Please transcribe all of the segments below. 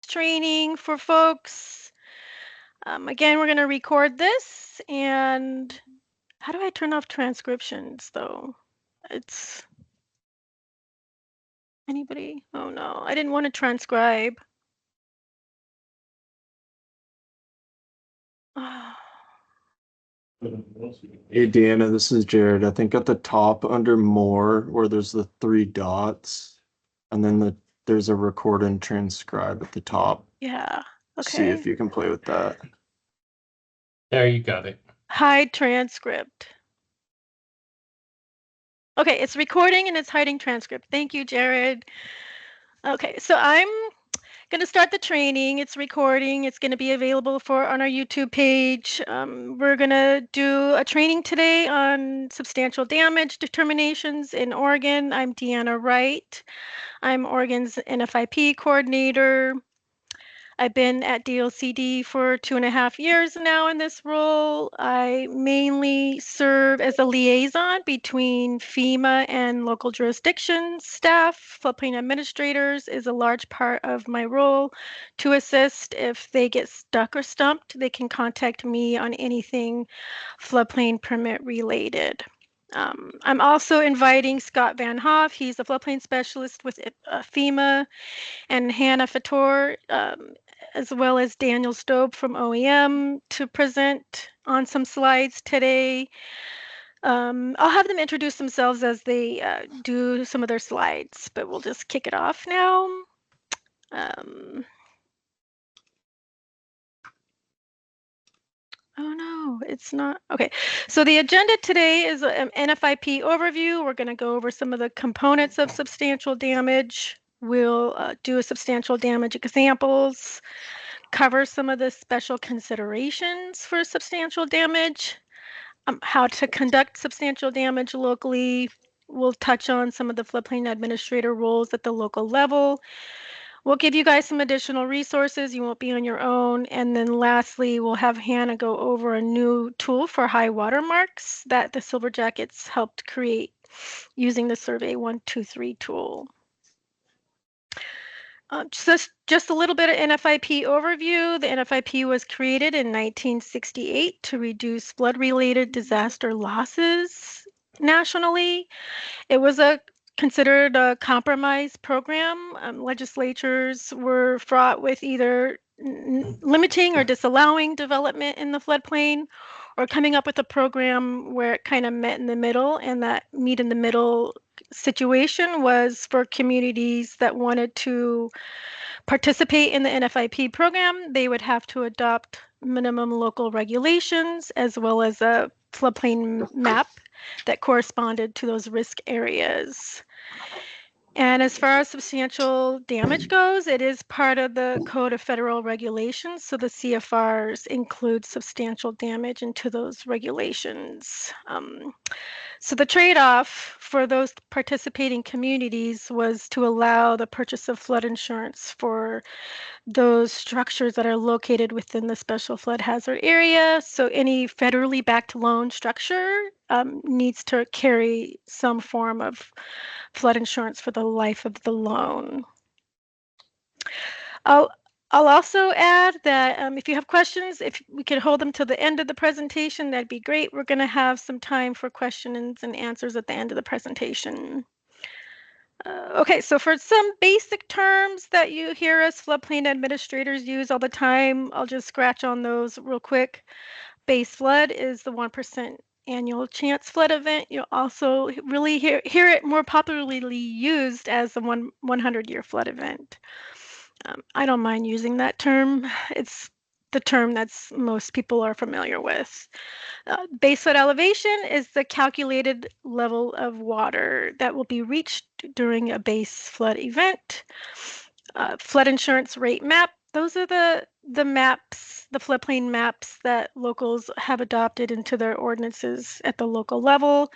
training for folks. Again, we're going to record this, and how do I turn off transcriptions though? It's anybody? Oh no, I didn't want to transcribe. Hey Deanna, this is Jared. I think at the top under more where there's the three dots and then there's a record and transcribe at the top. Yeah, See okay. if you can play with that. There, you got it. Hide transcript. Okay, it's recording and it's hiding transcript. Thank you, Jared. Okay, so I'm going to start the training. It's recording. It's going to be available on our YouTube page. We're going to do a training today on substantial damage determinations in Oregon. I'm Deanna Wright. I'm Oregon's NFIP coordinator. I've been at DLCD for 2.5 years now in this role. I mainly serve as a liaison between FEMA and local jurisdiction staff. Floodplain administrators is a large part of my role to assist. If they get stuck or stumped, they can contact me on anything floodplain permit related. I'm also inviting Scott Van Hoff. He's a floodplain specialist with FEMA, and Hannah Fator, as well as Daniel Stobe from OEM to present on some slides today. I'll have them introduce themselves as they do some of their slides, but we'll just kick it off now. Oh no, it's not. Okay, so the agenda today is an NFIP overview. We're going to go over some of the components of substantial damage. We'll do a substantial damage examples, cover some of the special considerations for substantial damage, how to conduct substantial damage locally. We'll touch on some of the floodplain administrator roles at the local level. We'll give you guys some additional resources. You won't be on your own. And then lastly, we'll have Hannah go over a new tool for high water marks that the Silver Jackets helped create using the Survey 123 tool. Just a little bit of NFIP overview. The NFIP was created in 1968 to reduce flood-related disaster losses nationally. It was considered a compromise program. Legislatures were fraught with either limiting or disallowing development in the floodplain, or coming up with a program where it kind of met in the middle, and that meet in the middle situation was for communities that wanted to participate in the NFIP program. They would have to adopt minimum local regulations as well as a floodplain map that corresponded to those risk areas. And as far as substantial damage goes, it is part of the Code of Federal Regulations. So the CFRs include substantial damage into those regulations. So the trade-off for those participating communities was to allow the purchase of flood insurance for those structures that are located within the special flood hazard area. So any federally backed loan structure needs to carry some form of flood insurance for the life of the loan. I'll also add that if you have questions, if we could hold them to the end of the presentation, that'd be great. We're going to have some time for questions and answers at the end of the presentation. Okay, so for some basic terms that you hear us floodplain administrators use all the time, I'll just scratch on those real quick. Base flood is the 1% annual chance flood event. You'll also really hear it more popularly used as the 100-year flood event. I don't mind using that term. It's the term that's most people are familiar with. Base flood elevation is the calculated level of water that will be reached during a base flood event. Flood insurance rate map, those are the maps, the floodplain maps that locals have adopted into their ordinances at the local level.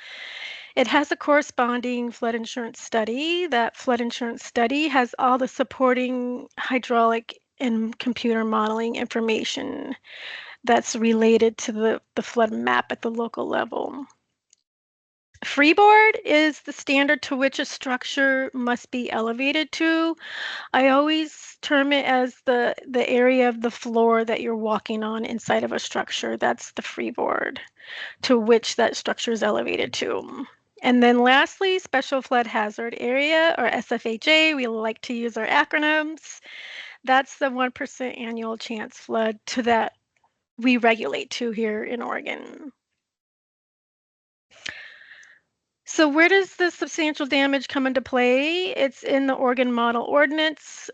It has a corresponding flood insurance study. That flood insurance study has all the supporting hydraulic and computer modeling information that's related to the flood map at the local level. Freeboard is the standard to which a structure must be elevated to. I always term it as the area of the floor that you're walking on inside of a structure. That's the freeboard to which that structure is elevated to. And then lastly, special flood hazard area, or SFHA. We like to use our acronyms. That's the 1% annual chance flood to that we regulate to here in Oregon. So where does the substantial damage come into play? It's in the Oregon Model Ordinance.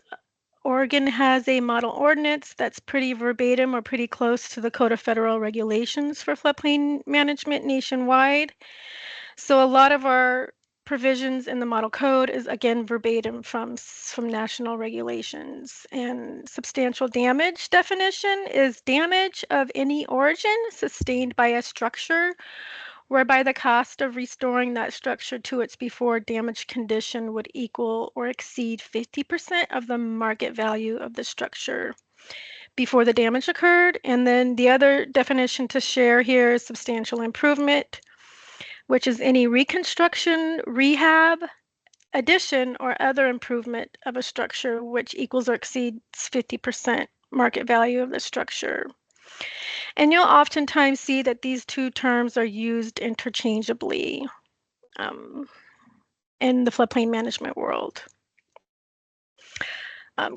Oregon has a model ordinance that's pretty verbatim or pretty close to the Code of Federal Regulations for floodplain management nationwide. So a lot of our provisions in the model code is again verbatim from national regulations. And substantial damage definition is damage of any origin sustained by a structure whereby the cost of restoring that structure to its before damaged condition would equal or exceed 50% of the market value of the structure before the damage occurred. And then the other definition to share here is substantial improvement, which is any reconstruction, rehab, addition, or other improvement of a structure which equals or exceeds 50% market value of the structure. And you'll oftentimes see that these two terms are used interchangeably in the floodplain management world.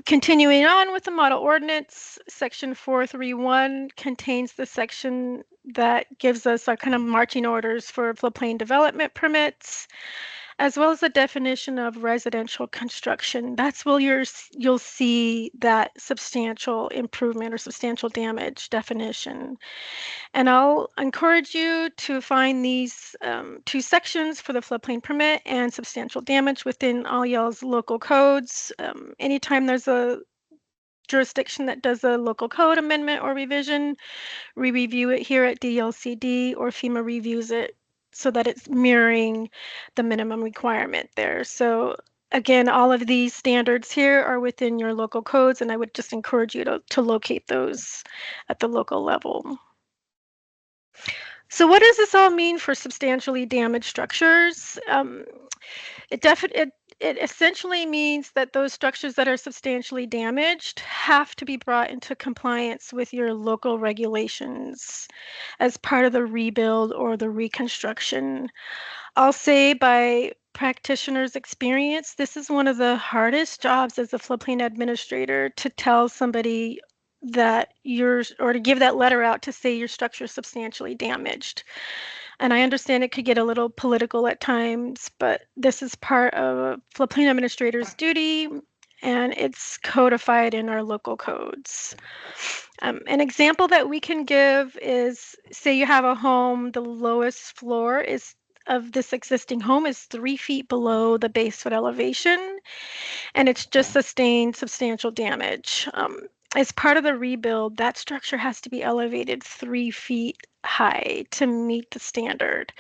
Continuing on with the model ordinance, section 431 contains the section that gives us our kind of marching orders for floodplain development permits, as well as the definition of residential construction. That's where you'll see that substantial improvement or substantial damage definition. And I'll encourage you to find these two sections for the floodplain permit and substantial damage within all y'all's local codes. Anytime there's a jurisdiction that does a local code amendment or revision, we review it here at DLCD, or FEMA reviews it so that it's mirroring the minimum requirement there. So again, all of these standards here are within your local codes, and I would just encourage you to locate those at the local level. So what does this all mean for substantially damaged structures? It essentially means that those structures that are substantially damaged have to be brought into compliance with your local regulations as part of the rebuild or the reconstruction. I'll say by practitioners' experience, this is one of the hardest jobs as a floodplain administrator, to tell somebody that or to give that letter out to say your structure is substantially damaged. And I understand it could get a little political at times, but this is part of a floodplain administrator's duty, and it's codified in our local codes. An example that we can give is, say you have a home, the lowest floor of this existing home is 3 feet below the base foot elevation, and it's just sustained substantial damage. As part of the rebuild, that structure has to be elevated 3 feet high to meet the standard.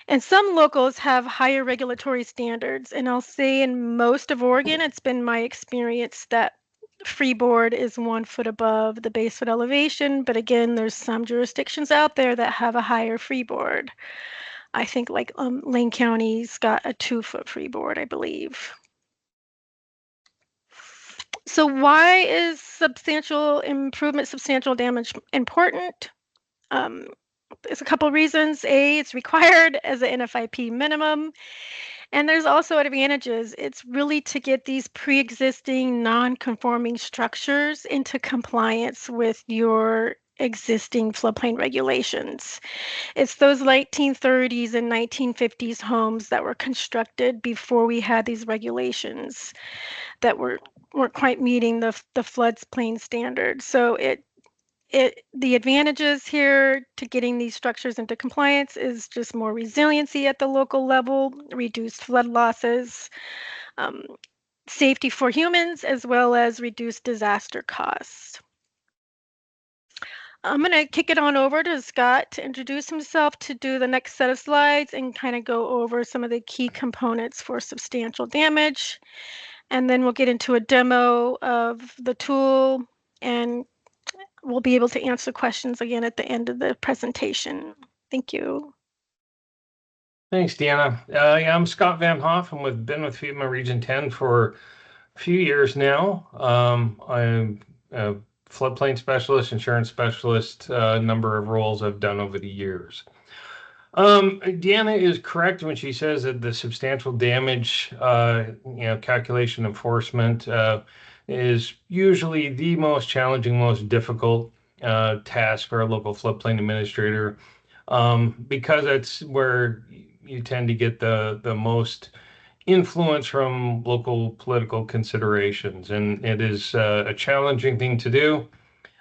And some locals have higher regulatory standards, and I'll say in most of Oregon, it's been my experience that freeboard is 1 foot above the base foot elevation, but again, there's some jurisdictions out there that have a higher freeboard. I think like Lane County's got a 2-foot freeboard, I believe. So why is substantial improvement, substantial damage important? There's a couple reasons. A, it's required as an NFIP minimum. And there's also advantages. It's really to get these pre-existing non-conforming structures into compliance with your existing floodplain regulations. It's those 1930s and 1950s homes that were constructed before we had these regulations that weren't quite meeting the floodplain standards. So the advantages here to getting these structures into compliance is just more resiliency at the local level, reduced flood losses, safety for humans, as well as reduced disaster costs. I'm going to kick it on over to Scott to introduce himself, to do the next set of slides and kind of go over some of the key components for substantial damage. And then we'll get into a demo of the tool, and we'll be able to answer questions again at the end of the presentation. Thank you. Thanks, Deanna. Yeah, I'm Scott Van Hoff. Been with FEMA Region 10 for a few years now. I'm a floodplain specialist, insurance specialist, a number of roles I've done over the years. Deanna is correct when she says that the substantial damage, calculation enforcement is usually the most challenging, most difficult task for a local floodplain administrator, because that's where you tend to get the most influence from local political considerations, and it is a challenging thing to do.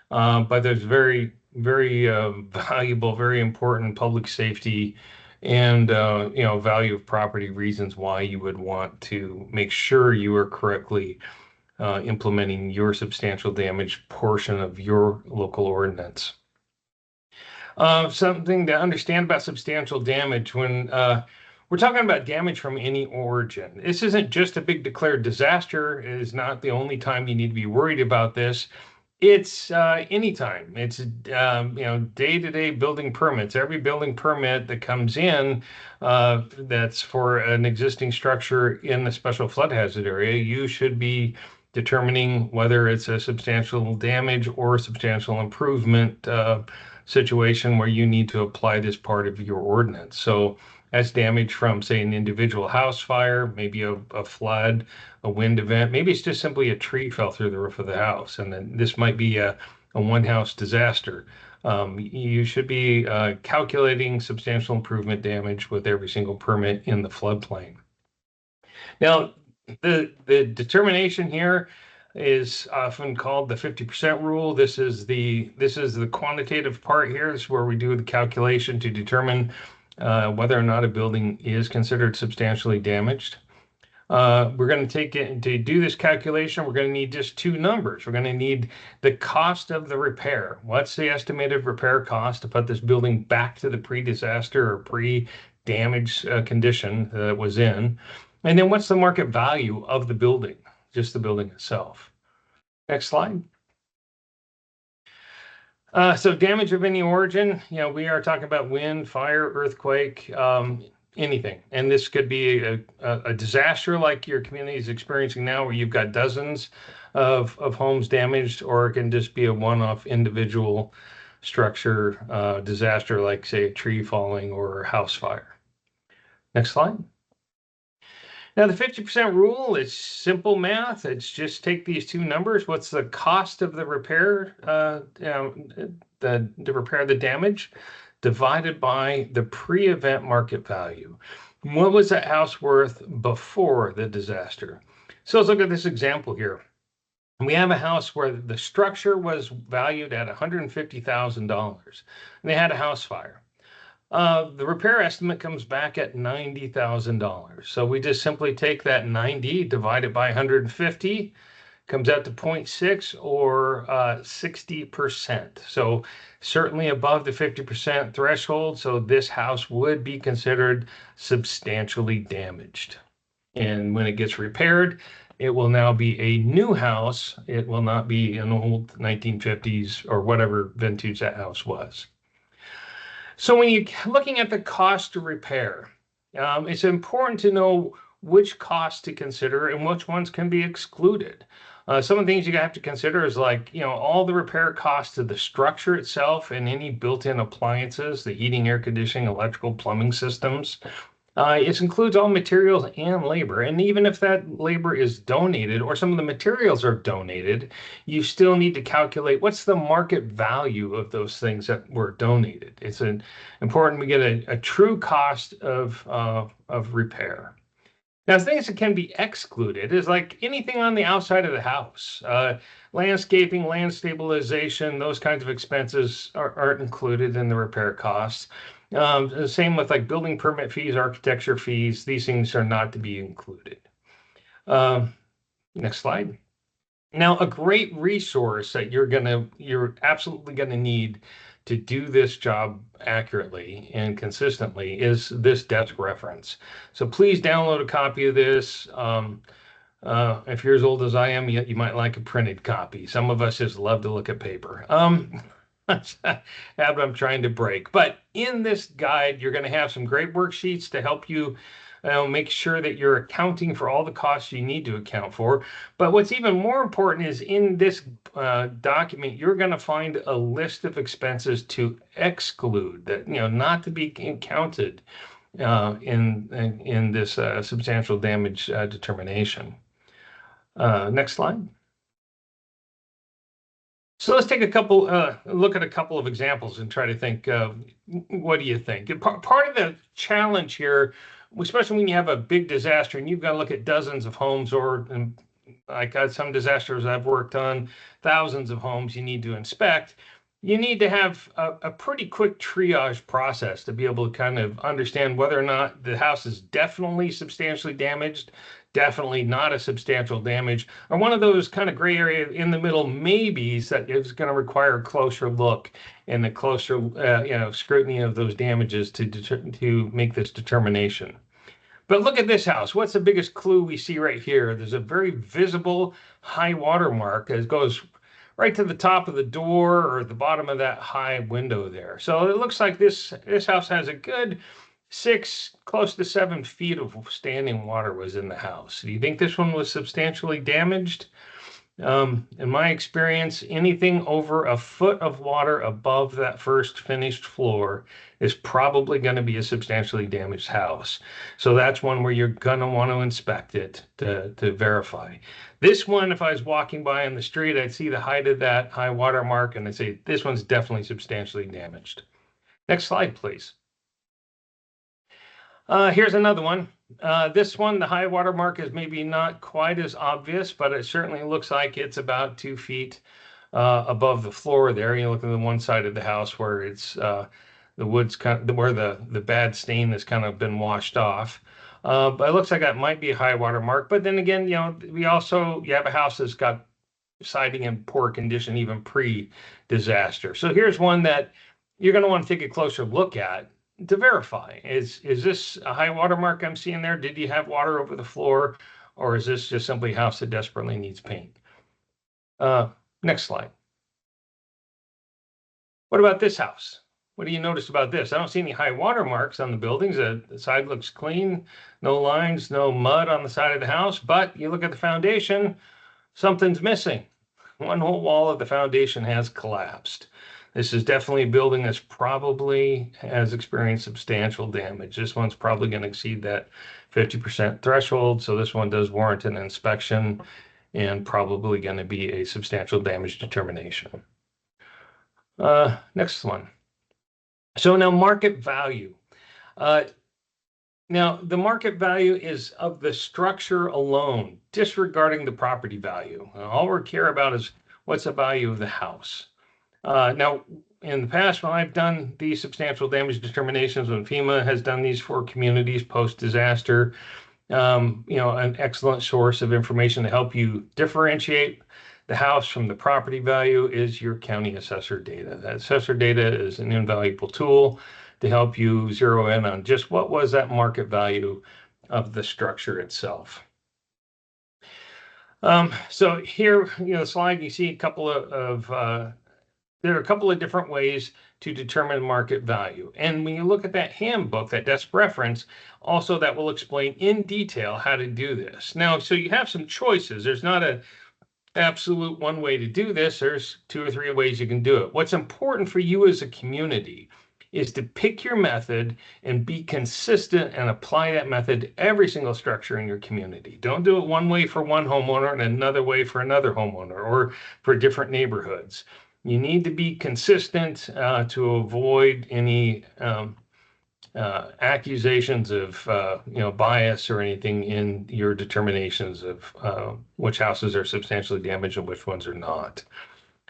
But there's very, very valuable, very important public safety and value of property reasons why you would want to make sure you are correctly implementing your substantial damage portion of your local ordinance. Something to understand about substantial damage when we're talking about damage from any origin. This isn't just a big declared disaster. It is not the only time you need to be worried about this. It's anytime. It's day-to-day building permits. Every building permit that comes in that's for an existing structure in the special flood hazard area, you should be determining whether it's a substantial damage or substantial improvement situation where you need to apply this part of your ordinance. So that's damage from, say, an individual house fire, maybe a flood, a wind event. Maybe it's just simply a tree fell through the roof of the house, and then this might be a one house disaster. You should be calculating substantial improvement damage with every single permit in the floodplain. Now, the determination here is often called the 50% rule. This is the quantitative part here. This is where we do the calculation to determine whether or not a building is considered substantially damaged. We're going to take it to do this calculation. We're going to need just two numbers. We're going to need the cost of the repair. What's the estimated repair cost to put this building back to the pre-disaster or pre-damage condition that it was in? And then what's the market value of the building, just the building itself? Next slide. So damage of any origin, we are talking about wind, fire, earthquake, anything. And this could be a disaster like your community is experiencing now, where you've got dozens of homes damaged, or it can just be a one-off individual structure disaster, like, say, a tree falling or a house fire. Next slide. Now, the 50% rule is simple math. It's just take these two numbers. What's the cost of the repair, to repair the damage, divided by the pre-event market value. What was that house worth before the disaster? So let's look at this example here. We have a house where the structure was valued at $150,000, and they had a house fire. The repair estimate comes back at $90,000. So we just simply take that 90 divided by 150, comes out to 0.6 or 60%. So certainly above the 50% threshold. So this house would be considered substantially damaged. And when it gets repaired, it will now be a new house. It will not be an old 1950s or whatever vintage that house was. So when you're looking at the cost to repair, it's important to know which costs to consider and which ones can be excluded. Some of the things you have to consider is all the repair costs of the structure itself and any built-in appliances, the heating, air conditioning, electrical, plumbing systems. It includes all materials and labor. And even if that labor is donated or some of the materials are donated, you still need to calculate what's the market value of those things that were donated. It's important we get a true cost of repair. Now, things that can be excluded is like anything on the outside of the house. Landscaping, land stabilization, those kinds of expenses aren't included in the repair costs. The same with like building permit fees, architecture fees. These things are not to be included. Next slide. Now, a great resource that you're absolutely gonna need to do this job accurately and consistently is this desk reference. So please download a copy of this. If you're as old as I am, you might like a printed copy. Some of us just love to look at paper. habit I'm trying to break. But in this guide, you're going to have some great worksheets to help you make sure that you're accounting for all the costs you need to account for. But what's even more important is in this document, you're going to find a list of expenses to exclude, that not to be counted in this substantial damage determination. Next slide. So let's take look at a couple of examples and try to think, what do you think? Part of the challenge here, especially when you have a big disaster and you've got to look at dozens of homes, or like some disasters I've worked on, thousands of homes you need to inspect, you need to have a pretty quick triage process to be able to kind of understand whether or not the house is definitely substantially damaged, definitely not a substantial damage, or one of those kind of gray area in the middle maybes that is going to require a closer look and a closer scrutiny of those damages to make this determination. But look at this house. What's the biggest clue we see right here? There's a very visible high water mark that goes right to the top of the door or the bottom of that high window there. So it looks like this house has a good 6, close to 7 feet of standing water was in the house. Do you think this one was substantially damaged? In my experience, anything over a foot of water above that first finished floor is probably going to be a substantially damaged house. So that's one where you're going to want to inspect it to verify. This one, if I was walking by on the street, I'd see the height of that high water mark and I'd say, this one's definitely substantially damaged. Next slide, please. Here's another one. This one, the high water mark is maybe not quite as obvious, but it certainly looks like it's about 2 feet above the floor there. You look at the one side of the house where it's the wood's where the bad stain has kind of been washed off. But it looks like that might be a high water mark. But then again, you have a house that's got siding in poor condition even pre-disaster. So here's one that you're going to want to take a closer look at to verify. Is this a high water mark I'm seeing there? Did you have water over the floor, or is this just simply a house that desperately needs paint? Next slide. What about this house? What do you notice about this? I don't see any high water marks on the buildings. The side looks clean, no lines, no mud on the side of the house, but you look at the foundation, something's missing. One whole wall of the foundation has collapsed. This is definitely a building that's probably has experienced substantial damage. This one's probably going to exceed that 50% threshold. So this one does warrant an inspection and probably going to be a substantial damage determination. Next one. So now market value. Now the market value is of the structure alone, disregarding the property value. All we care about is what's the value of the house. Now, in the past, when I've done these substantial damage determinations, when FEMA has done these for communities post-disaster, an excellent source of information to help you differentiate the house from the property value is your county assessor data. That assessor data is an invaluable tool to help you zero in on just what was that market value of the structure itself. So here, the slide, you see a couple there are a couple of different ways to determine market value. And when you look at that handbook, that desk reference, also that will explain in detail how to do this. Now, so you have some choices. There's not an absolute one way to do this. There's 2 or 3 ways you can do it. What's important for you as a community is to pick your method and be consistent and apply that method to every single structure in your community. Don't do it one way for one homeowner and another way for another homeowner or for different neighborhoods. You need to be consistent to avoid any accusations of bias or anything in your determinations of which houses are substantially damaged and which ones are not.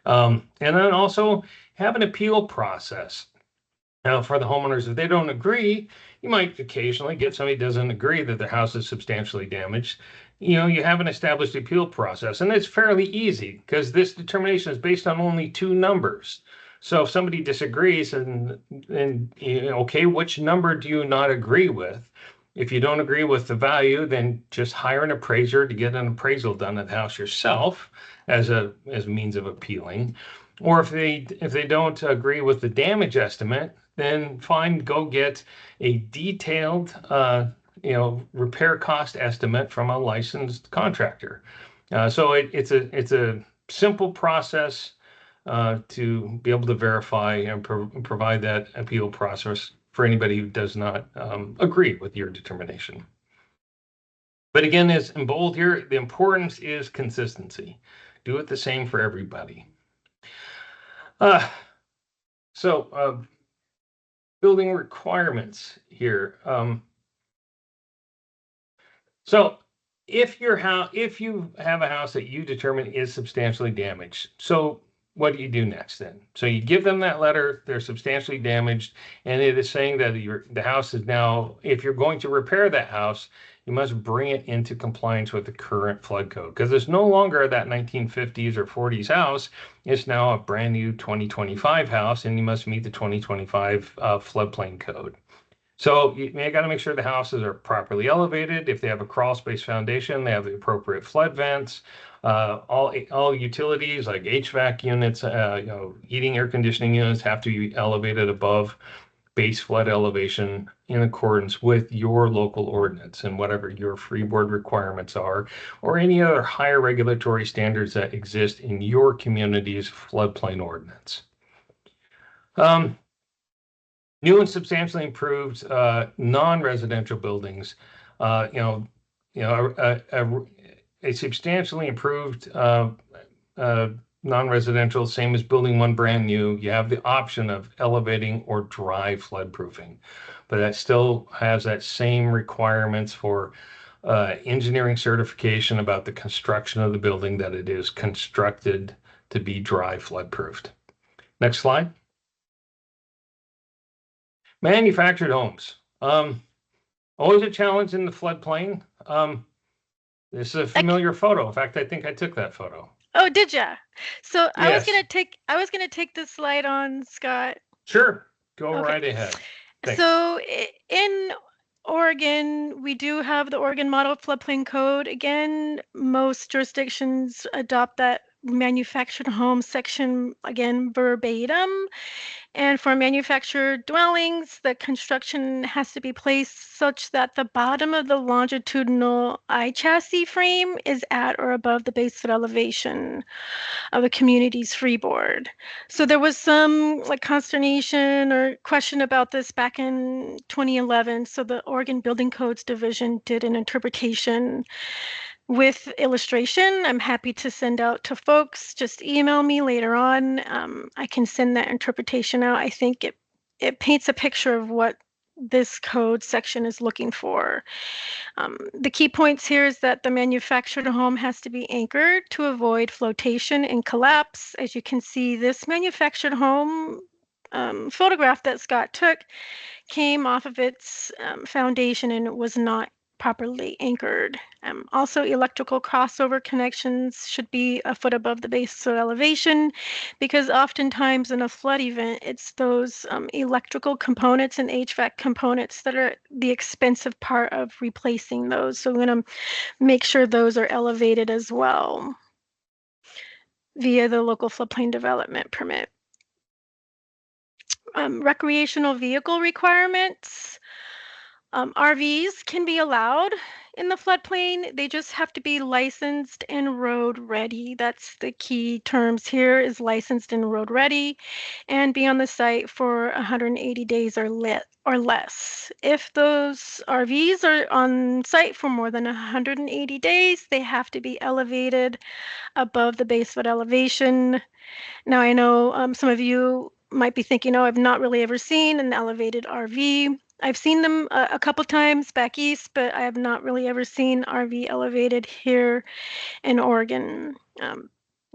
And then also have an appeal process. Now, for the homeowners, if they don't agree, you might occasionally get somebody who doesn't agree that their house is substantially damaged. You have an established appeal process, and it's fairly easy because this determination is based on only 2 numbers. So if somebody disagrees and okay, which number do you not agree with? If you don't agree with the value, then just hire an appraiser to get an appraisal done at the house yourself as a means of appealing. Or if they don't agree with the damage estimate, then fine, go get a detailed repair cost estimate from a licensed contractor. So it's a simple process to be able to verify and provide that appeal process for anybody who does not agree with your determination. But again, as in bold here, the importance is consistency. Do it the same for everybody. So building requirements here. So if you have a house that you determine is substantially damaged, so what do you do next then? So you give them that letter, they're substantially damaged, and it is saying that the house is now, if you're going to repair that house, you must bring it into compliance with the current flood code, because it's no longer that 1950s or 40s house. It's now a brand new 2025 house, and you must meet the 2025 floodplain code. So you got to make sure the houses are properly elevated. If they have a crawl space foundation, they have the appropriate flood vents. All utilities like HVAC units, heating, air conditioning units have to be elevated above base flood elevation in accordance with your local ordinance and whatever your freeboard requirements are, or any other higher regulatory standards that exist in your community's floodplain ordinance. New and substantially improved non-residential buildings, a substantially improved non-residential, same as building one brand new. You have the option of elevating or dry floodproofing, but that still has that same requirements for engineering certification about the construction of the building, that it is constructed to be dry floodproofed. Next slide. Manufactured homes. Always a challenge in the floodplain. This is a familiar photo. In fact, I think I took that photo. Oh, did ya? So I was Yes. gonna take this slide on, Scott. Sure. Go Okay. right ahead. Thanks. So in Oregon, we do have the Oregon Model Floodplain Code. Again, most jurisdictions adopt that manufactured home section, again, verbatim. And for manufactured dwellings, the construction has to be placed such that the bottom of the longitudinal I-chassis frame is at or above the base flood elevation of the community's freeboard. So there was some consternation or question about this back in 2011. So the Oregon Building Codes Division did an interpretation with illustration. I'm happy to send out to folks. Just email me later on. I can send that interpretation out. I think it paints a picture of what this code section is looking for. The key points here is that the manufactured home has to be anchored to avoid flotation and collapse. As you can see, this manufactured home photograph that Scott took came off of its foundation and it was not properly anchored. Also, electrical crossover connections should be a foot above the base soil elevation, because oftentimes in a flood event, it's those electrical components and HVAC components that are the expensive part of replacing those. So we're going to make sure those are elevated as well via the local floodplain development permit. Recreational vehicle requirements. RVs can be allowed in the floodplain. They just have to be licensed and road ready. That's the key terms here, is licensed and road ready, and be on the site for 180 days or less. If those RVs are on site for more than 180 days, they have to be elevated above the base flood elevation. Now, I know some of you might be thinking, oh, I've not really ever seen an elevated RV. I've seen them a couple times back east, but I have not really ever seen RV elevated here in Oregon.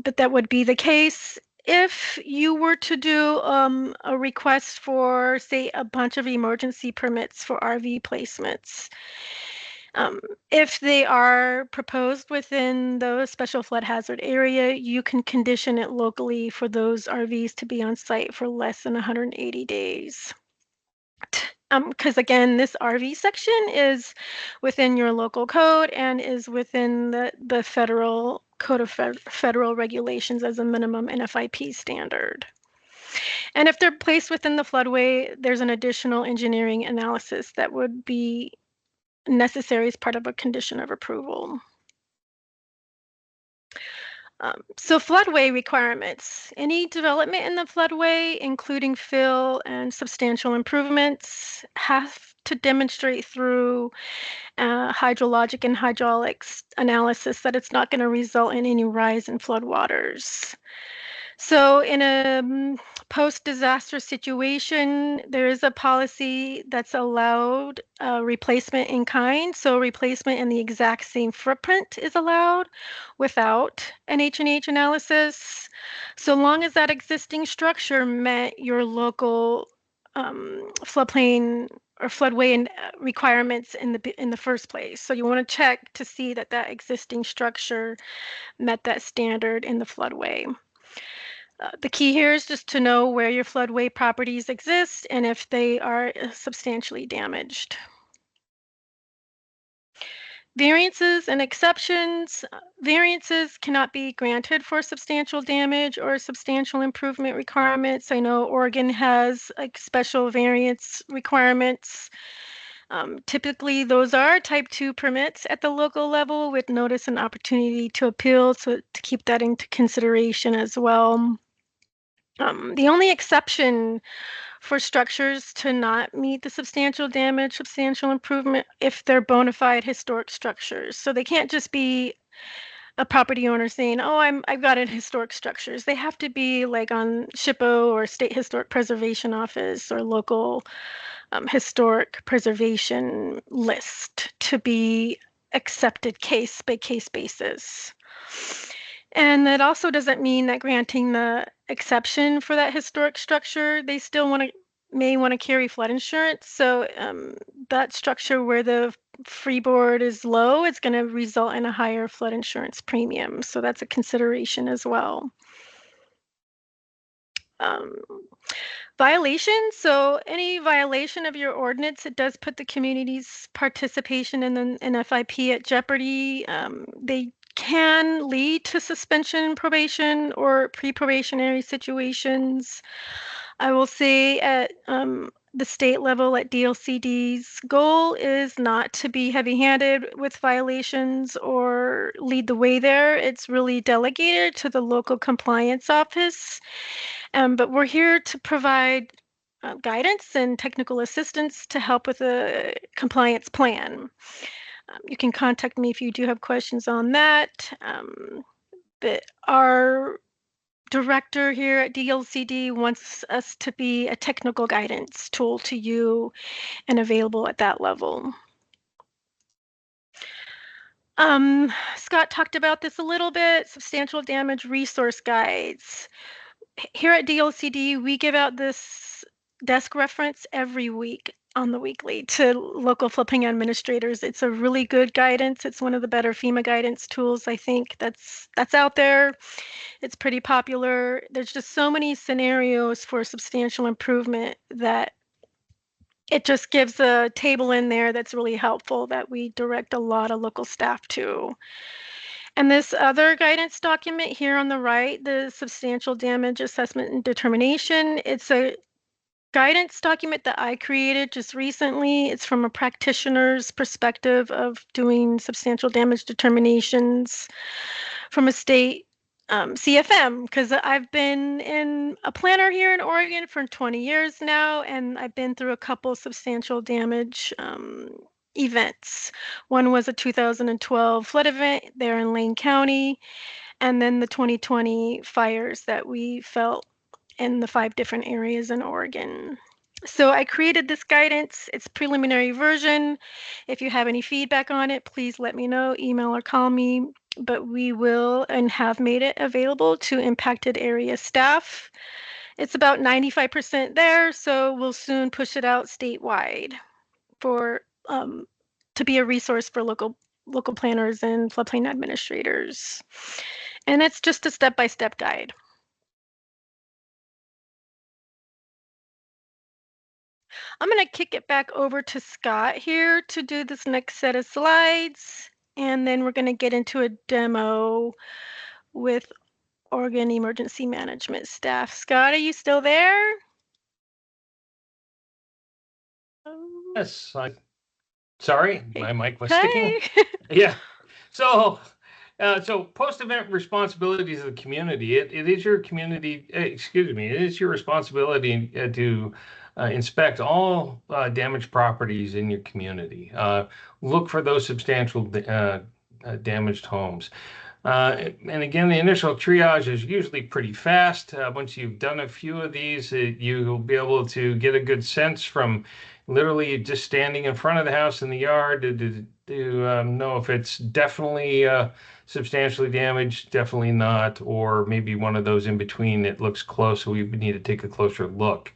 But that would be the case if you were to do a request for, say, a bunch of emergency permits for RV placements. If they are proposed within the special flood hazard area, you can condition it locally for those RVs to be on site for less than 180 days. Because again, this RV section is within your local code and is within the federal code of federal regulations as a minimum NFIP standard. And if they're placed within the floodway, there's an additional engineering analysis that would be necessary as part of a condition of approval. So floodway requirements. Any development in the floodway, including fill and substantial improvements, have to demonstrate through hydrologic and hydraulics analysis that it's not going to result in any rise in floodwaters. So in a post-disaster situation, there is a policy that's allowed replacement in kind. So replacement in the exact same footprint is allowed without an H&H analysis, so long as that existing structure met your local floodplain or floodway requirements in the first place. So you want to check to see that that existing structure met that standard in the floodway. The key here is just to know where your floodway properties exist and if they are substantially damaged. Variances and exceptions. Variances cannot be granted for substantial damage or substantial improvement requirements. I know Oregon has like special variance requirements. Typically, those are type 2 permits at the local level with notice and opportunity to appeal, so to keep that into consideration as well. The only exception for structures to not meet the substantial damage, substantial improvement, if they're bona fide historic structures. So they can't just be a property owner saying, "Oh, I've got it historic structures." They have to be like on SHPO or State Historic Preservation Office or local historic preservation list to be accepted case by case basis. And that also doesn't mean that granting the exception for that historic structure, they still may want to carry flood insurance. So that structure where the freeboard is low, it's going to result in a higher flood insurance premium. So that's a consideration as well. Violations. So any violation of your ordinance, it does put the community's participation in the NFIP at jeopardy. They can lead to suspension, probation, or pre-probationary situations. I will say at the state level at DLCD's goal is not to be heavy-handed with violations or lead the way there. It's really delegated to the local compliance office. But we're here to provide guidance and technical assistance to help with a compliance plan. You can contact me if you do have questions on that. Our director here at DLCD wants us to be a technical guidance tool to you and available at that level. Scott talked about this a little bit, substantial damage resource guides. Here at DLCD, we give out this desk reference every week on the weekly to local floodplain administrators. It's a really good guidance. It's one of the better FEMA guidance tools, I think, that's out there. It's pretty popular. There's just so many scenarios for substantial improvement that it just gives a table in there that's really helpful that we direct a lot of local staff to. And this other guidance document here on the right, the substantial damage assessment and determination, it's a guidance document that I created just recently. It's from a practitioner's perspective of doing substantial damage determinations from a state CFM, because I've been in a planner here in Oregon for 20 years now, and I've been through a couple substantial damage events. One was a 2012 flood event there in Lane County, and then the 2020 fires that we felt in the 5 different areas in Oregon. So I created this guidance. It's preliminary version. If you have any feedback on it, please let me know, email or call me. But we will and have made it available to impacted area staff. It's about 95% there, so we'll soon push it out statewide for to be a resource for local planners and floodplain administrators. And it's just a step-by-step guide. I'm going to kick it back over to Scott here to do this next set of slides, and then we're going to get into a demo with Oregon Emergency Management staff. Scott, are you still there? Yes, sorry, Hey. my mic was sticking. Yeah. So, so post-event responsibilities of the community. It is your community. Excuse me. It is your responsibility to inspect all damaged properties in your community. Look for those substantial damaged homes. And again, the initial triage is usually pretty fast. Once you've done a few of these, you'll be able to get a good sense from literally just standing in front of the house in the yard to know if it's definitely substantially damaged, definitely not, or maybe one of those in between. It looks close, so we need to take a closer look.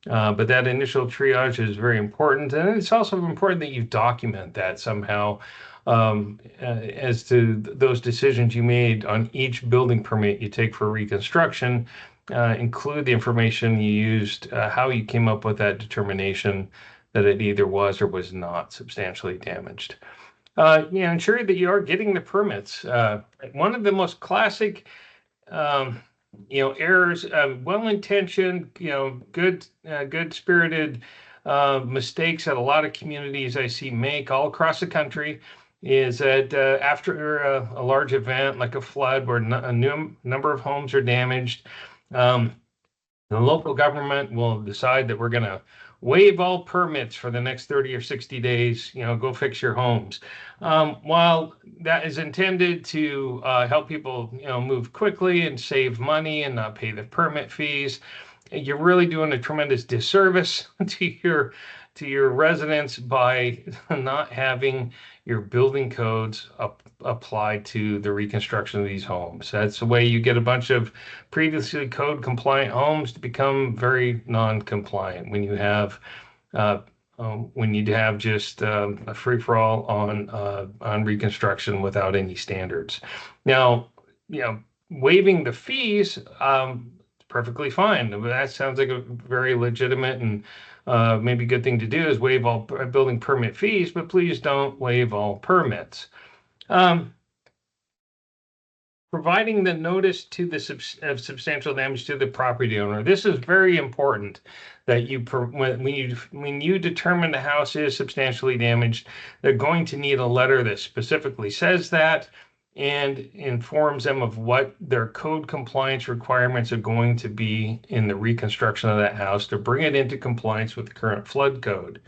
But that initial triage is very important, and it's also important that you document that somehow as to those decisions you made on each building permit you take for reconstruction. Include the information you used, how you came up with that determination that it either was or was not substantially damaged. Ensure that you are getting the permits. One of the most classic errors, well-intentioned, good-spirited mistakes that a lot of communities I see make all across the country is that after a large event like a flood where a number of homes are damaged, the local government will decide that we're going to waive all permits for the next 30 or 60 days, go fix your homes. While that is intended to help people, move quickly and save money and not pay the permit fees, you're really doing a tremendous disservice to your residents by not having your building codes applied to the reconstruction of these homes. That's the way you get a bunch of previously code compliant homes to become very non-compliant when you have just a free-for-all on reconstruction without any standards. Now, waiving the fees, perfectly fine. That sounds like a very legitimate and maybe good thing to do is waive all building permit fees, but please don't waive all permits. Providing the notice to the substantial damage to the property owner. This is very important that when you determine the house is substantially damaged, they're going to need a letter that specifically says that and informs them of what their code compliance requirements are going to be in the reconstruction of that house to bring it into compliance with the current flood code.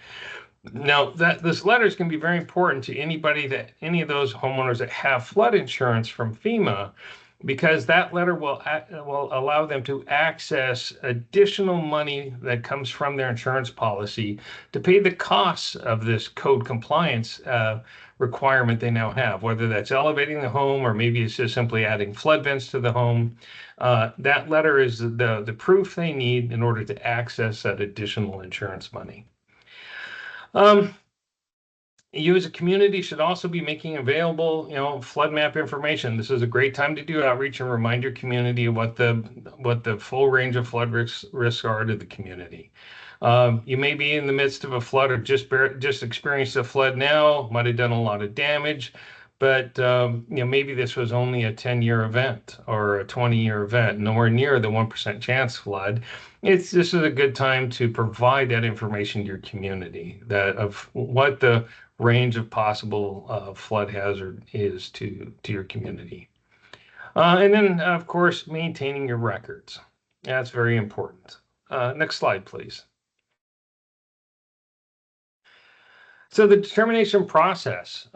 Now, this letter is going to be very important to any of those homeowners that have flood insurance from FEMA, because that letter will allow them to access additional money that comes from their insurance policy to pay the costs of this code compliance requirement they now have, whether that's elevating the home or maybe it's just simply adding flood vents to the home. That letter is the proof they need in order to access that additional insurance money. You as a community should also be making available, flood map information. This is a great time to do outreach and remind your community of what the full range of flood risks are to the community. You may be in the midst of a flood or just experienced a flood now, might have done a lot of damage, but maybe this was only a 10-year event or a 20-year event, nowhere near the 1% chance flood. This is a good time to provide that information to your community, that of what the range of possible flood hazard is to your community. And then, of course, maintaining your records. That's very important. Next slide, please. So the determination process,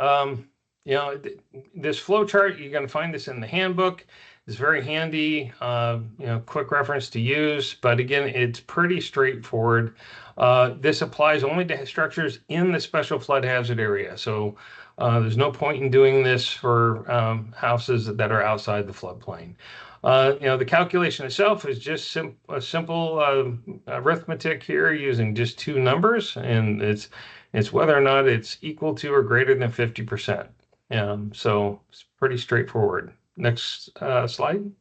this flow chart, you're going to find this in the handbook. It's very handy, quick reference to use, but again, it's pretty straightforward. This applies only to structures in the special flood hazard area. So there's no point in doing this for houses that are outside the floodplain. The calculation itself is just a simple arithmetic here using just two numbers, and it's whether or not it's equal to or greater than 50%. So it's pretty straightforward. Next slide.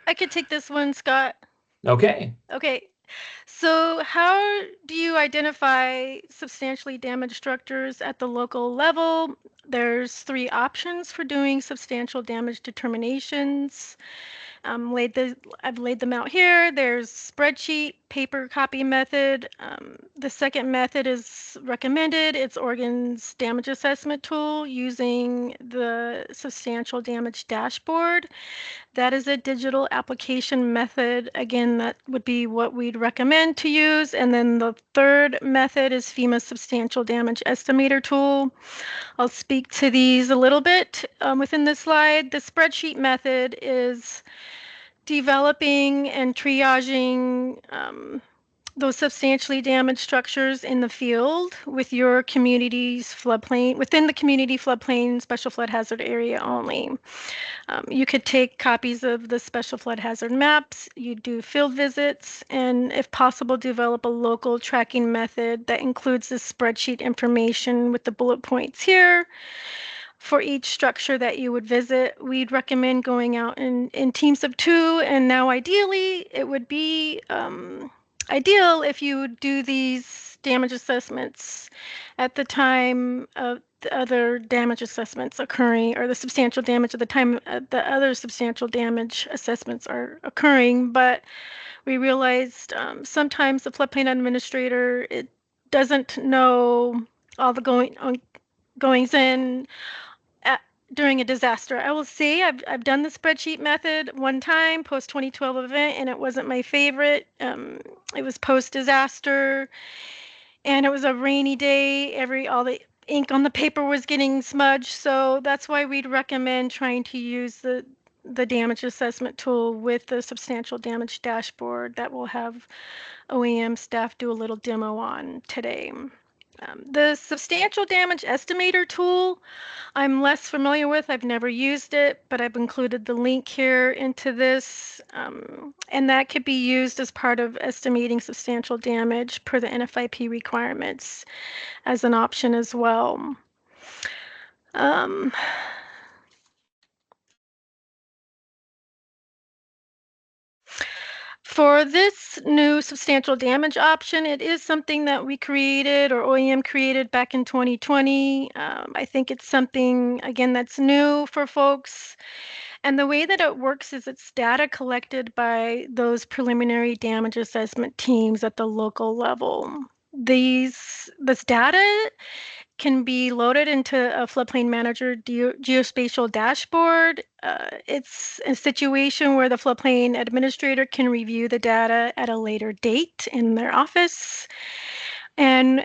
I could take this one, Scott. Okay. Okay. So how do you identify substantially damaged structures at the local level? There's three options for doing substantial damage determinations. I've laid them out here. There's spreadsheet, paper copy method. The second method is recommended. It's Oregon's damage assessment tool using the substantial damage dashboard. That is a digital application method. Again, that would be what we'd recommend to use. And then the third method is FEMA's substantial damage estimator tool. I'll speak to these a little bit within this slide. The spreadsheet method is developing and triaging those substantially damaged structures in the field with your community's floodplain, within the community floodplain special flood hazard area only. You could take copies of the special flood hazard maps, you do field visits, and if possible, develop a local tracking method that includes the spreadsheet information with the bullet points here. For each structure that you would visit, we'd recommend going out in teams of 2, and now ideally, it would be ideal if you would do these damage assessments at the time of the other damage assessments occurring, or the substantial damage at the time the other substantial damage assessments are occurring. But we realized sometimes the floodplain administrator, it doesn't know all the goings in during a disaster. I will say I've done the spreadsheet method one time, post 2012 event, and it wasn't my favorite. It was post disaster, and it was a rainy day. All the ink on the paper was getting smudged, so that's why we'd recommend trying to use the damage assessment tool with the substantial damage dashboard that we'll have OEM staff do a little demo on today. The substantial damage estimator tool, I'm less familiar with. I've never used it, but I've included the link here into this. And that could be used as part of estimating substantial damage per the NFIP requirements as an option as well. For this new substantial damage option, it is something that we created, or OEM created, back in 2020. I think it's something, again, that's new for folks. And the way that it works is it's data collected by those preliminary damage assessment teams at the local level. This data can be loaded into a floodplain manager geospatial dashboard. It's a situation where the floodplain administrator can review the data at a later date in their office. And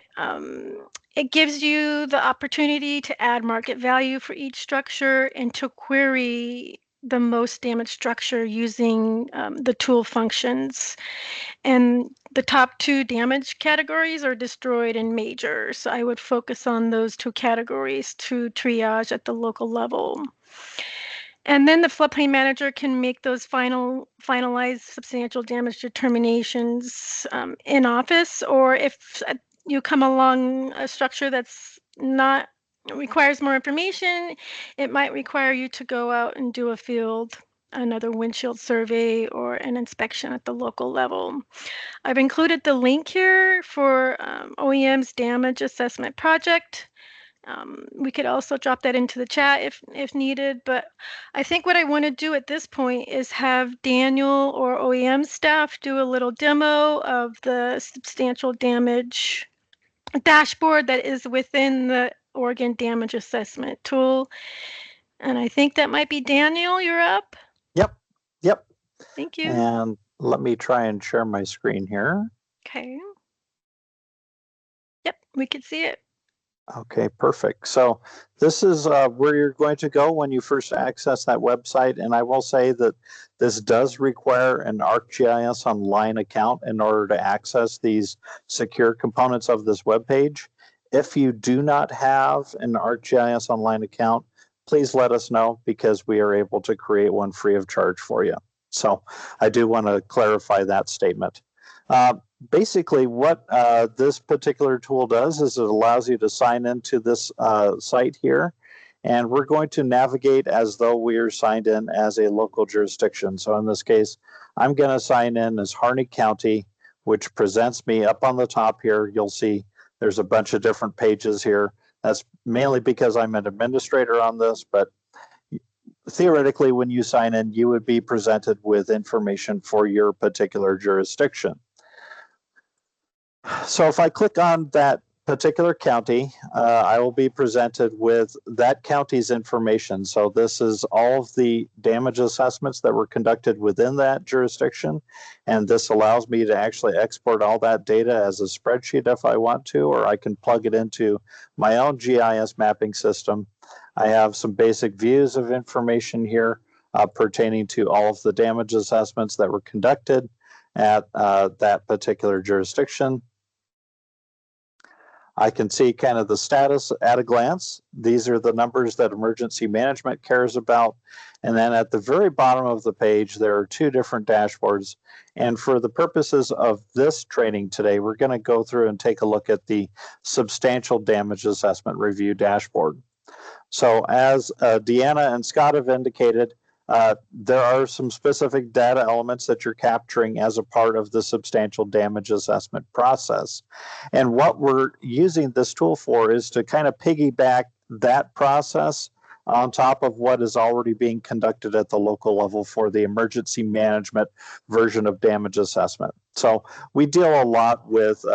it gives you the opportunity to add market value for each structure and to query the most damaged structure using the tool functions. And the top 2 damage categories are destroyed and major. So I would focus on those 2 categories to triage at the local level. And then the floodplain manager can make those finalized substantial damage determinations in office, or if you come along a structure that's not requires more information, it might require you to go out and do another windshield survey or an inspection at the local level. I've included the link here for OEM's damage assessment project. We could also drop that into the chat if needed, but I think what I want to do at this point is have Daniel or OEM staff do a little demo of the substantial damage dashboard that is within the Oregon damage assessment tool. And I think that might be Daniel, you're up. Yep. Thank you. And let me try and share my screen here. Okay. Yep, we can see it. Okay, perfect. So this is where you're going to go when you first access that website. And I will say that this does require an ArcGIS Online account in order to access these secure components of this web page. If you do not have an ArcGIS Online account, please let us know, because we are able to create one free of charge for you. So I do want to clarify that statement. Basically, what this particular tool does is it allows you to sign into this site here, and we're going to navigate as though we are signed in as a local jurisdiction. So in this case, I'm going to sign in as Harney County, which presents me up on the top here. You'll see there's a bunch of different pages here. That's mainly because I'm an administrator on this, but theoretically, when you sign in, you would be presented with information for your particular jurisdiction. So if I click on that particular county, I will be presented with that county's information. So this is all of the damage assessments that were conducted within that jurisdiction. And this allows me to actually export all that data as a spreadsheet if I want to, or I can plug it into my own GIS mapping system. I have some basic views of information here pertaining to all of the damage assessments that were conducted at that particular jurisdiction. I can see kind of the status at a glance. These are the numbers that emergency management cares about. And then at the very bottom of the page, there are two different dashboards. And for the purposes of this training today, we're going to go through and take a look at the substantial damage assessment review dashboard. So as Deanna and Scott have indicated, there are some specific data elements that you're capturing as a part of the substantial damage assessment process. And what we're using this tool for is to kind of piggyback that process on top of what is already being conducted at the local level for the emergency management version of damage assessment. So we deal a lot with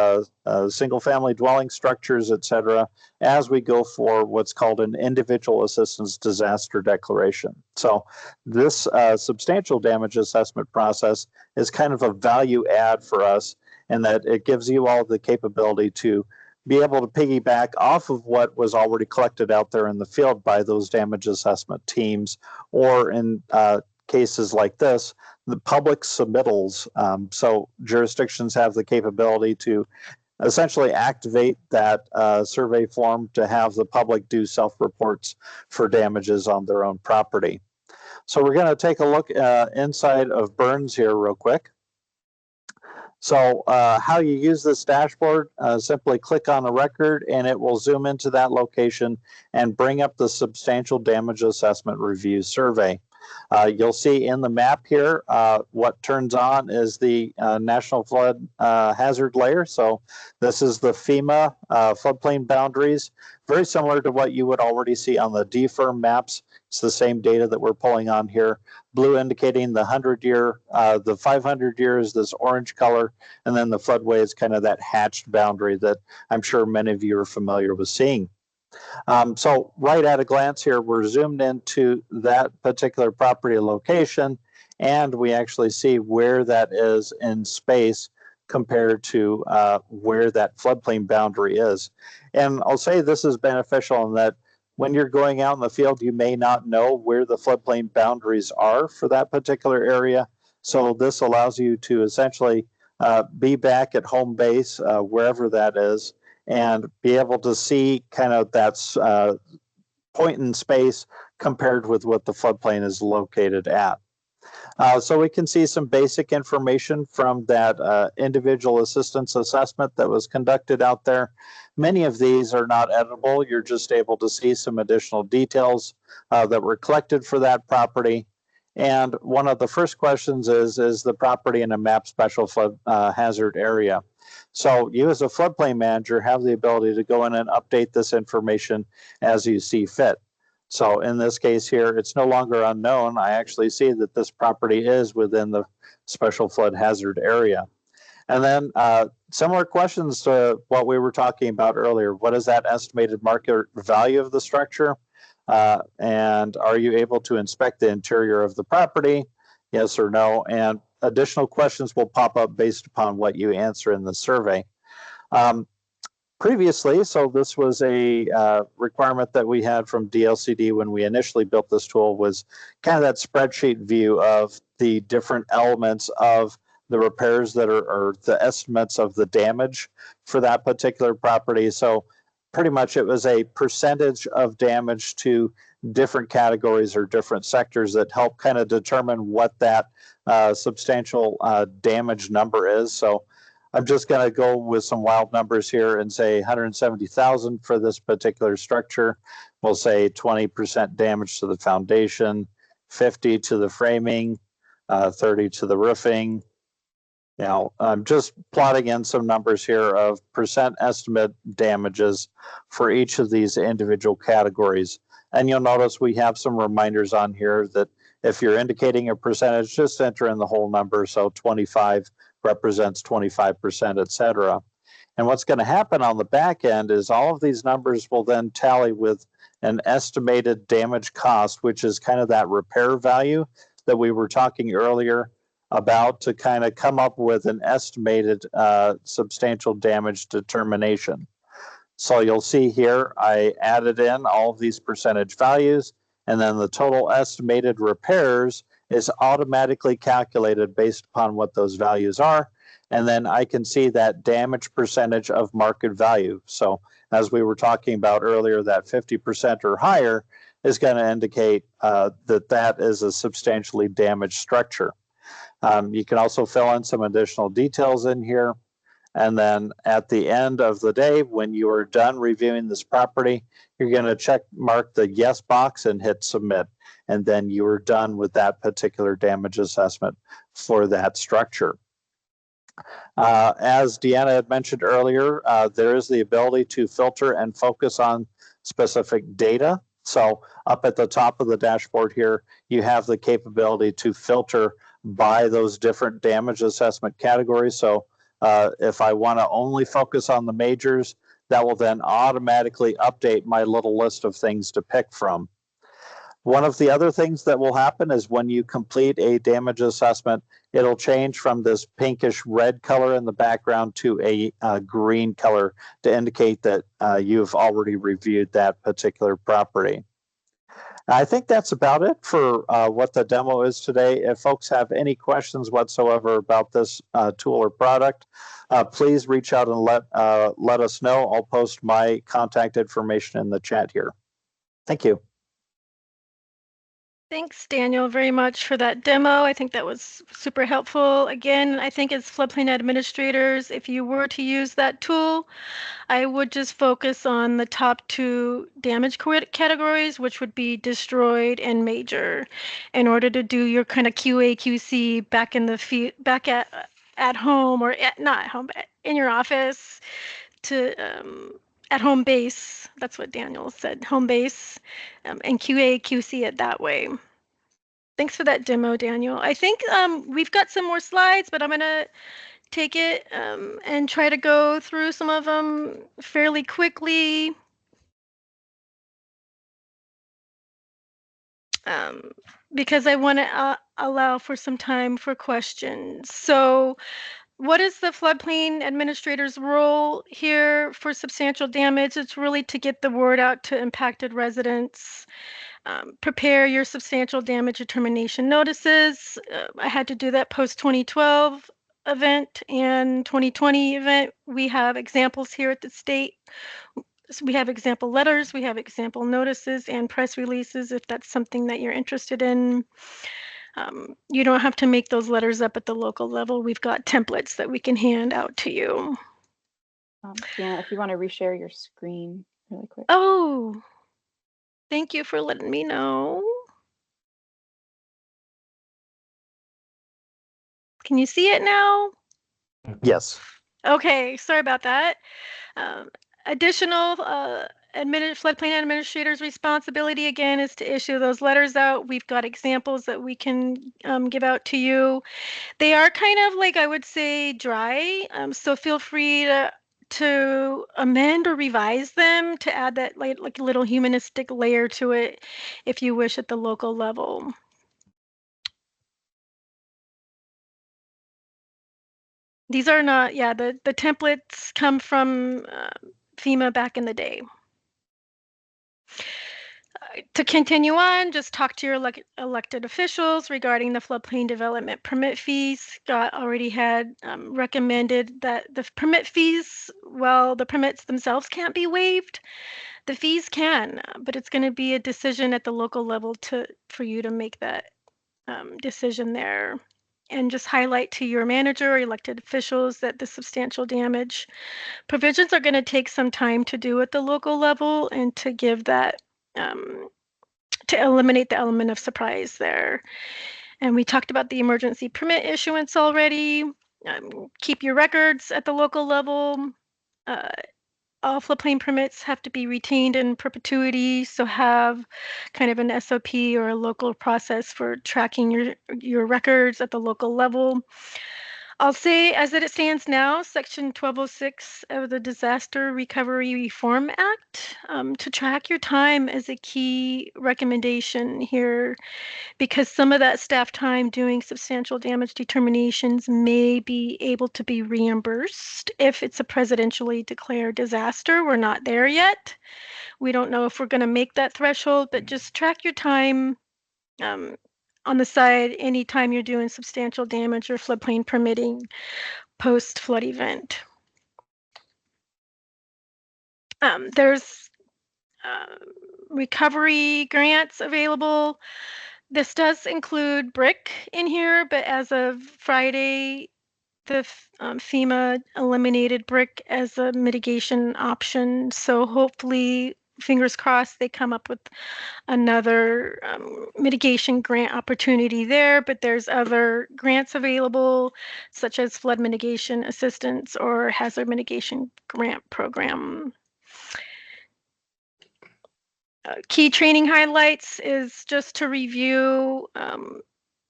single family dwelling structures, et cetera, as we go for what's called an individual assistance disaster declaration. So this substantial damage assessment process is kind of a value add for us in that it gives you all the capability to be able to piggyback off of what was already collected out there in the field by those damage assessment teams, or in cases like this, the public submittals. So jurisdictions have the capability to essentially activate that survey form to have the public do self-reports for damages on their own property. So we're going to take a look inside of Burns here real quick. So how you use this dashboard, simply click on a record and it will zoom into that location and bring up the substantial damage assessment review survey. You'll see in the map here, what turns on is the National Flood Hazard Layer. So this is the FEMA floodplain boundaries, very similar to what you would already see on the DFIRM maps. It's the same data that we're pulling on here. Blue indicating the 100-year, the 500 years, this orange color, and then the floodway is kind of that hatched boundary that I'm sure many of you are familiar with seeing. So right at a glance here, we're zoomed into that particular property location, and we actually see where that is in space compared to where that floodplain boundary is. And I'll say this is beneficial in that when you're going out in the field, you may not know where the floodplain boundaries are for that particular area. So this allows you to essentially be back at home base, wherever that is, and be able to see kind of that point in space compared with what the floodplain is located at. So we can see some basic information from that individual assistance assessment that was conducted out there. Many of these are not editable. You're just able to see some additional details that were collected for that property. And one of the first questions is the property in a map special flood hazard area? So you as a floodplain manager have the ability to go in and update this information as you see fit. So in this case here, it's no longer unknown. I actually see that this property is within the special flood hazard area. And then similar questions to what we were talking about earlier. What is that estimated market value of the structure? And are you able to inspect the interior of the property? Yes or no? And additional questions will pop up based upon what you answer in the survey. Previously, so this was a requirement that we had from DLCD when we initially built this tool, was kind of that spreadsheet view of the different elements of the repairs that are, or the estimates of the damage for that particular property. So pretty much it was a percentage of damage to different categories or different sectors that help kind of determine what that substantial damage number is. So I'm just going to go with some wild numbers here and say 170,000 for this particular structure. We'll say 20% damage to the foundation, 50 to the framing, 30 to the roofing, Now, I'm just plotting in some numbers here of percent estimate damages for each of these individual categories. And you'll notice we have some reminders on here that if you're indicating a percentage, just enter in the whole number. So 25 represents 25%, et cetera. And what's going to happen on the back end is all of these numbers will then tally with an estimated damage cost, which is kind of that repair value that we were talking earlier about, to kind of come up with an estimated substantial damage determination. So you'll see here, I added in all of these percentage values, and then the total estimated repairs is automatically calculated based upon what those values are. And then I can see that damage percentage of market value. So as we were talking about earlier, that 50% or higher is going to indicate that that is a substantially damaged structure. You can also fill in some additional details in here. And then at the end of the day, when you are done reviewing this property, you're going to check mark the yes box and hit submit. And then you are done with that particular damage assessment for that structure. As Deanna had mentioned earlier, there is the ability to filter and focus on specific data. So up at the top of the dashboard here, you have the capability to filter by those different damage assessment categories. So if I want to only focus on the majors, that will then automatically update my little list of things to pick from. One of the other things that will happen is when you complete a damage assessment, it'll change from this pinkish red color in the background to a green color to indicate that you've already reviewed that particular property. I think that's about it for what the demo is today. If folks have any questions whatsoever about this tool or product, please reach out and let us know. I'll post my contact information in the chat here. Thank you. Thanks, Daniel, very much for that demo. I think that was super helpful. Again, I think as floodplain administrators, if you were to use that tool, I would just focus on the top two damage categories, which would be destroyed and major, in order to do your kind of QA QC back in the back at home, or not at home, but in your office, to at home base. That's what Daniel said, home base, and QA QC it that way. Thanks for that demo, Daniel. I think we've got some more slides, but I'm gonna take it and try to go through some of them fairly quickly. Because I want to allow for some time for questions. So what is the floodplain administrator's role here for substantial damage? It's really to get the word out to impacted residents. Prepare your substantial damage determination notices. I had to do that post 2012 event and 2020 event. We have examples here at the state. So we have example letters, we have example notices and press releases if that's something that you're interested in. You don't have to make those letters up at the local level. We've got templates that we can hand out to you. Deanna, if you want to reshare your screen really quick. Oh, thank you for letting me know. Can you see it now? Yes. Okay, sorry about that. Additional floodplain administrator's responsibility again is to issue those letters out. We've got examples that we can give out to you. They are kind of like, I would say, dry, so feel free to amend or revise them to add that like little humanistic layer to it if you wish at the local level. These are not, yeah, the templates come from FEMA back in the day. To continue on, just talk to your elected officials regarding the floodplain development permit fees. Scott already had recommended that the permit fees, well, the permits themselves can't be waived. The fees can, but it's going to be a decision at the local level for you to make that decision there. And just highlight to your manager or elected officials that the substantial damage provisions are going to take some time to do at the local level, and to give that to eliminate the element of surprise there. And we talked about the emergency permit issuance already. Keep your records at the local level. All floodplain permits have to be retained in perpetuity, so have kind of an SOP or a local process for tracking your records at the local level. I'll say, as it stands now, Section 1206 of the Disaster Recovery Reform Act, to track your time is a key recommendation here, because some of that staff time doing substantial damage determinations may be able to be reimbursed if it's a presidentially declared disaster. We're not there yet. We don't know if we're going to make that threshold, but just track your time on the side anytime you're doing substantial damage or floodplain permitting post-flood event. There's recovery grants available. This does include brick in here, but as of Friday, the FEMA eliminated brick as a mitigation option. So hopefully, fingers crossed, they come up with another mitigation grant opportunity there, but there's other grants available, such as flood mitigation assistance or hazard mitigation grant program. Key training highlights is just to review,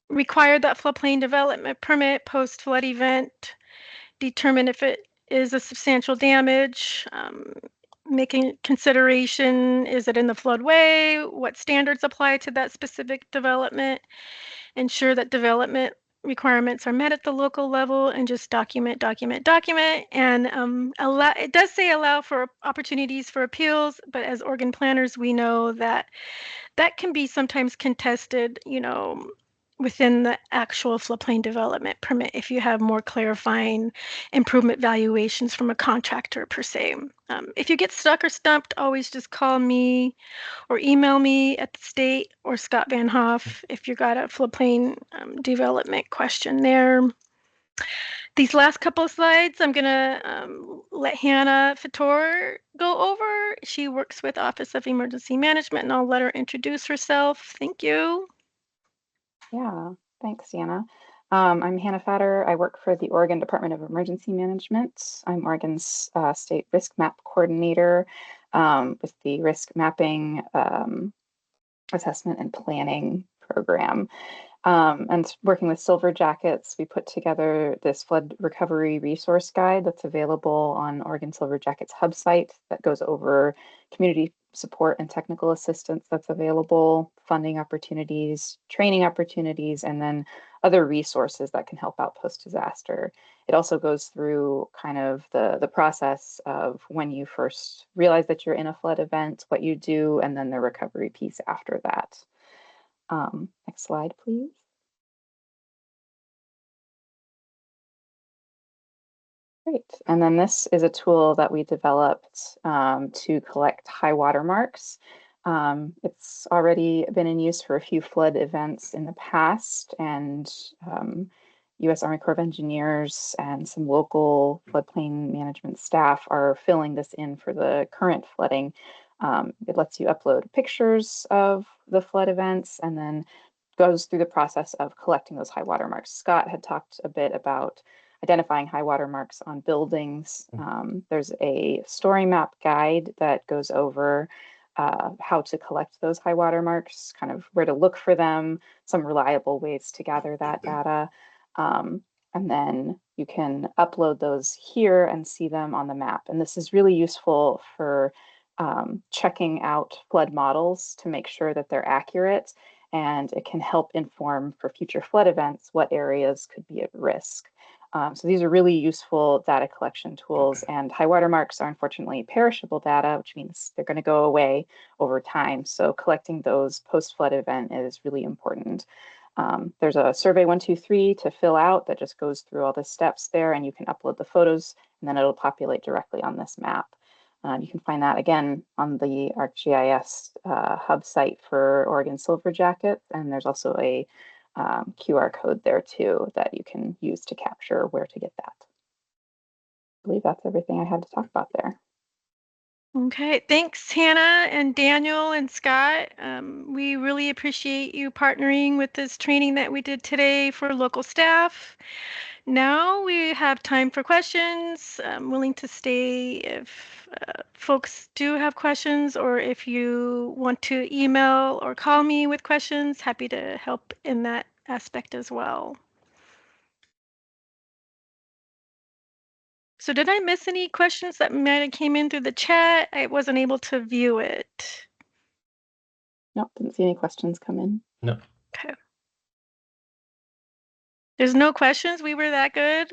require that floodplain development permit post-flood event, determine if it is a substantial damage, making consideration, is it in the floodway? What standards apply to that specific development? Ensure that development requirements are met at the local level, and just document. And it does say allow for opportunities for appeals, but as organ planners, we know that that can be sometimes contested, within the actual floodplain development permit if you have more clarifying improvement valuations from a contractor per se. If you get stuck or stumped, always just call me or email me at the state or Scott Van Hoff if you got a floodplain development question there. These last couple of slides, I'm gonna let Hannah Fator go over. She works with Office of Emergency Management, and I'll let her introduce herself. Thank you. Yeah, thanks, Deanna. I'm Hannah Fatter. I work for the Oregon Department of Emergency Management. I'm Oregon's state risk map coordinator with the risk mapping assessment and planning program. And working with Silver Jackets, we put together this flood recovery resource guide that's available on Oregon Silver Jackets hub site that goes over community support and technical assistance that's available, funding opportunities, training opportunities, and then other resources that can help out post-disaster. It also goes through kind of the process of when you first realize that you're in a flood event, what you do, and then the recovery piece after that. Next slide, please. Great. And then this is a tool that we developed to collect high water marks. It's already been in use for a few flood events in the past, and U.S. Army Corps of Engineers and some local floodplain management staff are filling this in for the current flooding. It lets you upload pictures of the flood events and then goes through the process of collecting those high water marks. Scott had talked a bit about identifying high water marks on buildings. There's a story map guide that goes over how to collect those high water marks, kind of where to look for them, some reliable ways to gather that data. And then you can upload those here and see them on the map. And this is really useful for checking out flood models to make sure that they're accurate, and it can help inform for future flood events what areas could be at risk. So these are really useful data collection tools, and high water marks are unfortunately perishable data, which means they're going to go away over time. So collecting those post-flood event is really important. There's a survey 123 to fill out that just goes through all the steps there, and you can upload the photos, and then it'll populate directly on this map. You can find that again on the ArcGIS hub site for Oregon Silver Jacket, and there's also a QR code there too that you can use to capture where to get that. I believe that's everything I had to talk about there. Okay, thanks, Hannah and Daniel and Scott. We really appreciate you partnering with this training that we did today for local staff. Now we have time for questions. I'm willing to stay if folks do have questions, or if you want to email or call me with questions, happy to help in that aspect as well. So did I miss any questions that might have came in through the chat? I wasn't able to view it. Nope, didn't see any questions come in. No. Okay. There's no questions? We were that good?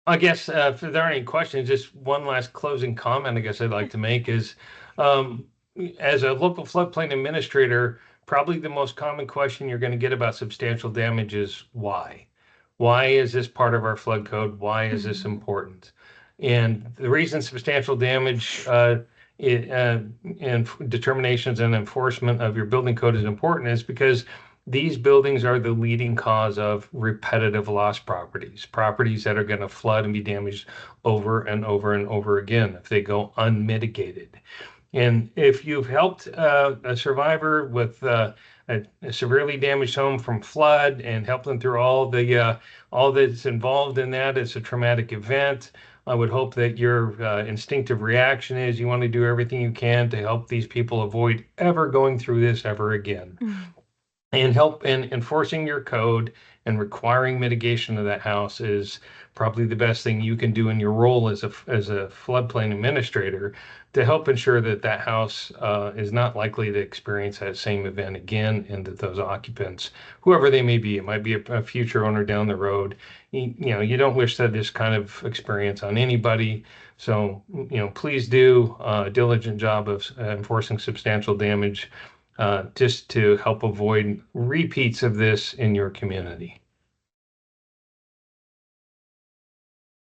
I guess if there are any questions, just one last closing comment I guess I'd like to make is, as a local floodplain administrator, probably the most common question you're going to get about substantial damage is why? Why is this part of our flood code? Why is this important? And the reason substantial damage and determinations and enforcement of your building code is important is because these buildings are the leading cause of repetitive loss properties, properties that are going to flood and be damaged over and over and over again if they go unmitigated. And if you've helped a survivor with a severely damaged home from flood and helped them through all that's involved in that, it's a traumatic event. I would hope that your instinctive reaction is you want to do everything you can to help these people avoid ever going through this ever again. And help in enforcing your code and requiring mitigation of that house is probably the best thing you can do in your role as a floodplain administrator to help ensure that that house is not likely to experience that same event again, and that those occupants, whoever they may be, it might be a future owner down the road, you don't wish that this kind of experience on anybody. So, please do a diligent job of enforcing substantial damage just to help avoid repeats of this in your community.